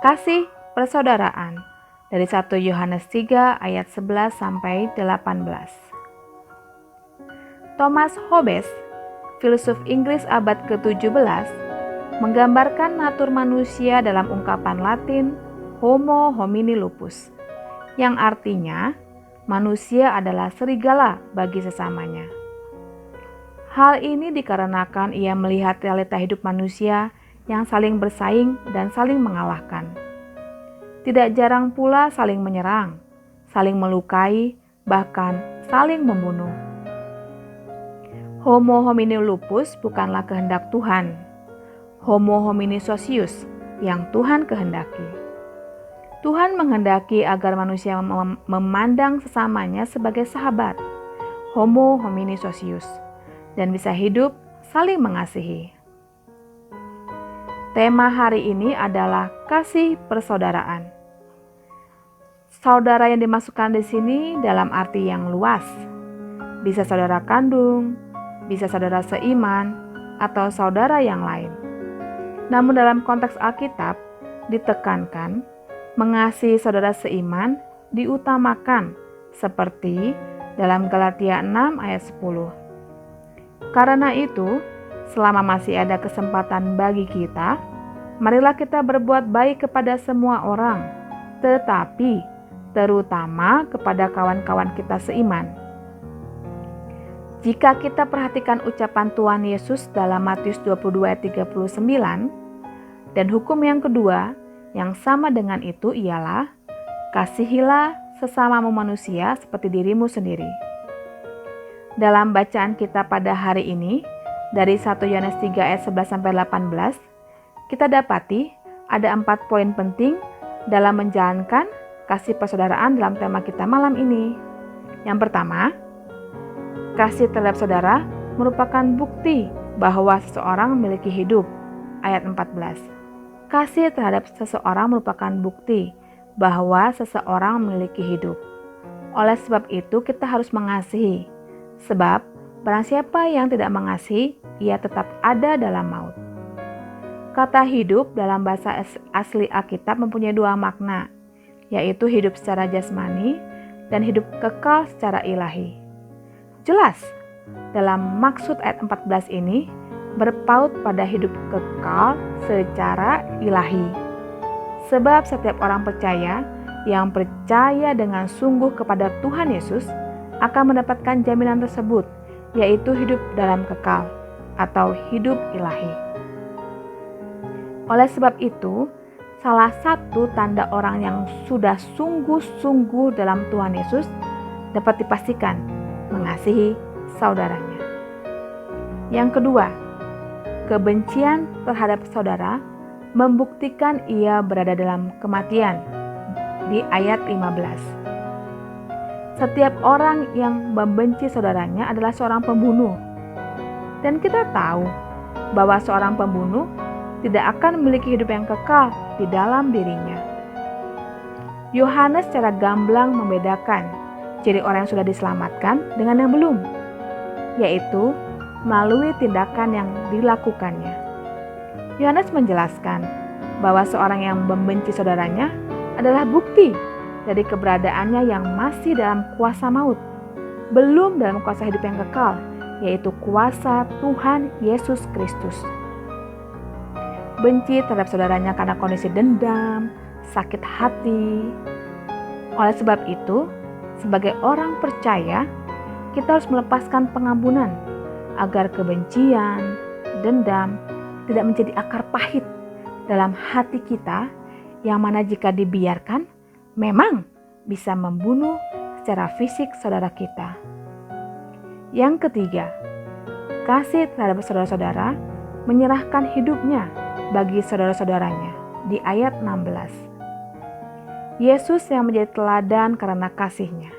Kasih persaudaraan dari 1 Yohanes 3 ayat 11 sampai 18. Thomas Hobbes, filsuf Inggris abad ke-17, menggambarkan natur manusia dalam ungkapan Latin Homo homini lupus, yang artinya manusia adalah serigala bagi sesamanya. Hal ini dikarenakan ia melihat realita hidup manusia yang saling bersaing dan saling mengalahkan. Tidak jarang pula saling menyerang, saling melukai, bahkan saling membunuh. Homo homini lupus bukanlah kehendak Tuhan. Homo homini socius yang Tuhan kehendaki. Tuhan menghendaki agar manusia memandang sesamanya sebagai sahabat, Homo homini socius, dan bisa hidup saling mengasihi. Tema hari ini adalah kasih persaudaraan. Saudara yang dimasukkan di sini dalam arti yang luas. Bisa saudara kandung, bisa saudara seiman, atau saudara yang lain. Namun dalam konteks Alkitab ditekankan mengasihi saudara seiman diutamakan seperti dalam Galatia 6 ayat 10. Karena itu, selama masih ada kesempatan bagi kita, marilah kita berbuat baik kepada semua orang, tetapi terutama kepada kawan-kawan kita seiman. Jika kita perhatikan ucapan Tuhan Yesus dalam Matius 22 ayat 39, dan hukum yang kedua yang sama dengan itu ialah, kasihilah sesamamu manusia seperti dirimu sendiri. Dalam bacaan kita pada hari ini, dari 1 Yohanes 3 ayat 11-18, kita dapati ada 4 poin penting dalam menjalankan kasih persaudaraan dalam tema kita malam ini. Yang pertama, kasih terhadap saudara merupakan bukti bahwa seseorang memiliki hidup. Ayat 14. Kasih terhadap seseorang merupakan bukti bahwa seseorang memiliki hidup. Oleh sebab itu kita harus mengasihi. Sebab barang siapa yang tidak mengasihi, ia tetap ada dalam maut. Kata hidup dalam bahasa asli Alkitab mempunyai 2 makna, yaitu hidup secara jasmani dan hidup kekal secara ilahi. Jelas, dalam maksud ayat 14 ini berpaut pada hidup kekal secara ilahi. Sebab setiap orang percaya yang percaya dengan sungguh kepada Tuhan Yesus akan mendapatkan jaminan tersebut, yaitu hidup dalam kekal atau hidup ilahi. Oleh sebab itu, salah satu tanda orang yang sudah sungguh-sungguh dalam Tuhan Yesus dapat dipastikan mengasihi saudaranya. Yang kedua, kebencian terhadap saudara membuktikan ia berada dalam kematian di ayat 15. Setiap orang yang membenci saudaranya adalah seorang pembunuh. Dan kita tahu bahwa seorang pembunuh tidak akan memiliki hidup yang kekal di dalam dirinya. Yohanes secara gamblang membedakan ciri orang yang sudah diselamatkan dengan yang belum, yaitu melalui tindakan yang dilakukannya. Yohanes menjelaskan bahwa seorang yang membenci saudaranya adalah bukti dari keberadaannya yang masih dalam kuasa maut, belum dalam kuasa hidup yang kekal, yaitu kuasa Tuhan Yesus Kristus. Benci terhadap saudaranya karena kondisi dendam, sakit hati. Oleh sebab itu, sebagai orang percaya, kita harus melepaskan pengampunan agar kebencian, dendam tidak menjadi akar pahit dalam hati kita, yang mana jika dibiarkan memang bisa membunuh secara fisik saudara kita. Yang ketiga, kasih terhadap saudara-saudara menyerahkan hidupnya bagi saudara-saudaranya di ayat 16. Yesus yang menjadi teladan karena kasihnya,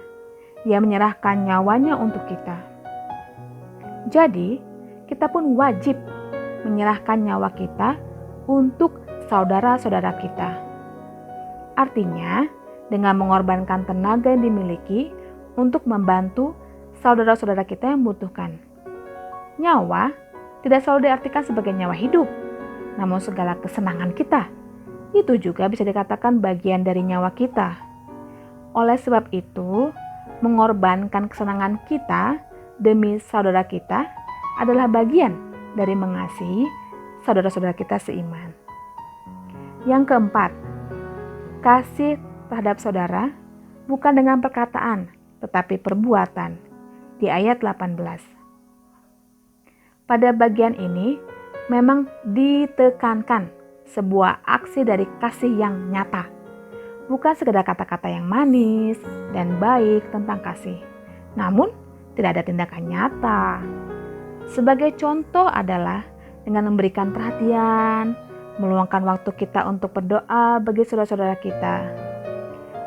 ia menyerahkan nyawanya untuk kita. Jadi, kita pun wajib menyerahkan nyawa kita untuk saudara-saudara kita. Artinya, dengan mengorbankan tenaga yang dimiliki untuk membantu saudara-saudara kita yang membutuhkan. Nyawa tidak selalu diartikan sebagai nyawa hidup, namun segala kesenangan kita, itu juga bisa dikatakan bagian dari nyawa kita. Oleh sebab itu, mengorbankan kesenangan kita demi saudara kita adalah bagian dari mengasihi saudara-saudara kita seiman. Yang keempat, kasih terhadap saudara bukan dengan perkataan, tetapi perbuatan. Di ayat 18. Pada bagian ini memang ditekankan sebuah aksi dari kasih yang nyata. Bukan sekedar kata-kata yang manis dan baik tentang kasih. Namun, tidak ada tindakan nyata. Sebagai contoh adalah dengan memberikan perhatian, meluangkan waktu kita untuk berdoa bagi saudara-saudara kita.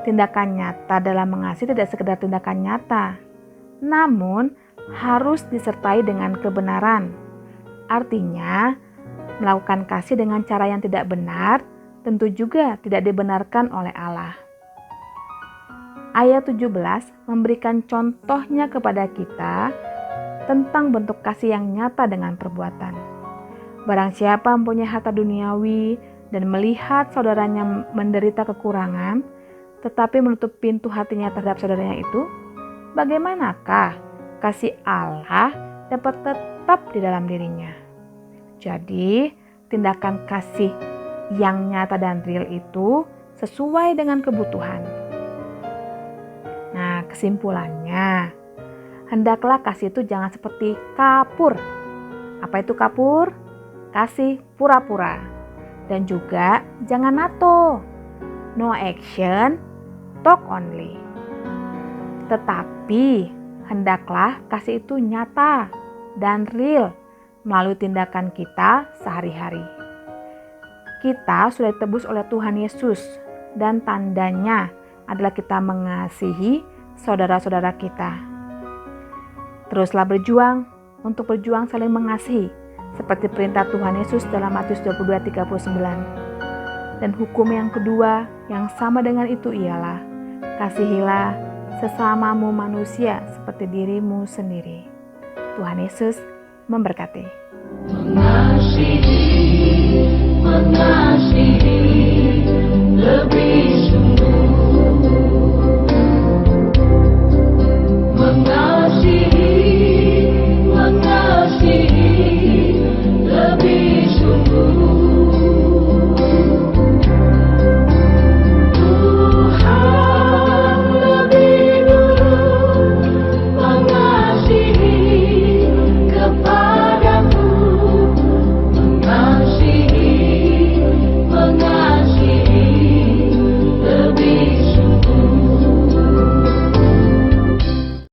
Tindakan nyata dalam mengasihi tidak sekedar tindakan nyata, namun harus disertai dengan kebenaran. Artinya, melakukan kasih dengan cara yang tidak benar tentu juga tidak dibenarkan oleh Allah. Ayat 17 memberikan contohnya kepada kita tentang bentuk kasih yang nyata dengan perbuatan. Barang siapa mempunyai harta duniawi dan melihat saudaranya menderita kekurangan, tetapi menutup pintu hatinya terhadap saudaranya itu, bagaimanakah kasih Allah dapat tetap di dalam dirinya? Jadi, tindakan kasih yang nyata dan real itu sesuai dengan kebutuhan. Nah, kesimpulannya, hendaklah kasih itu jangan seperti kapur. Apa itu kapur? Kasih pura-pura. Dan juga jangan NATO. No action, talk only. Tetapi hendaklah kasih itu nyata dan real melalui tindakan kita sehari-hari. Kita sudah ditebus oleh Tuhan Yesus dan tandanya adalah kita mengasihi saudara-saudara kita. Teruslah berjuang untuk berjuang saling mengasihi seperti perintah Tuhan Yesus dalam Matius 22:39. Dan hukum yang kedua yang sama dengan itu ialah kasihilah sesamamu manusia seperti dirimu sendiri. Tuhan Yesus memberkati. Mengasihi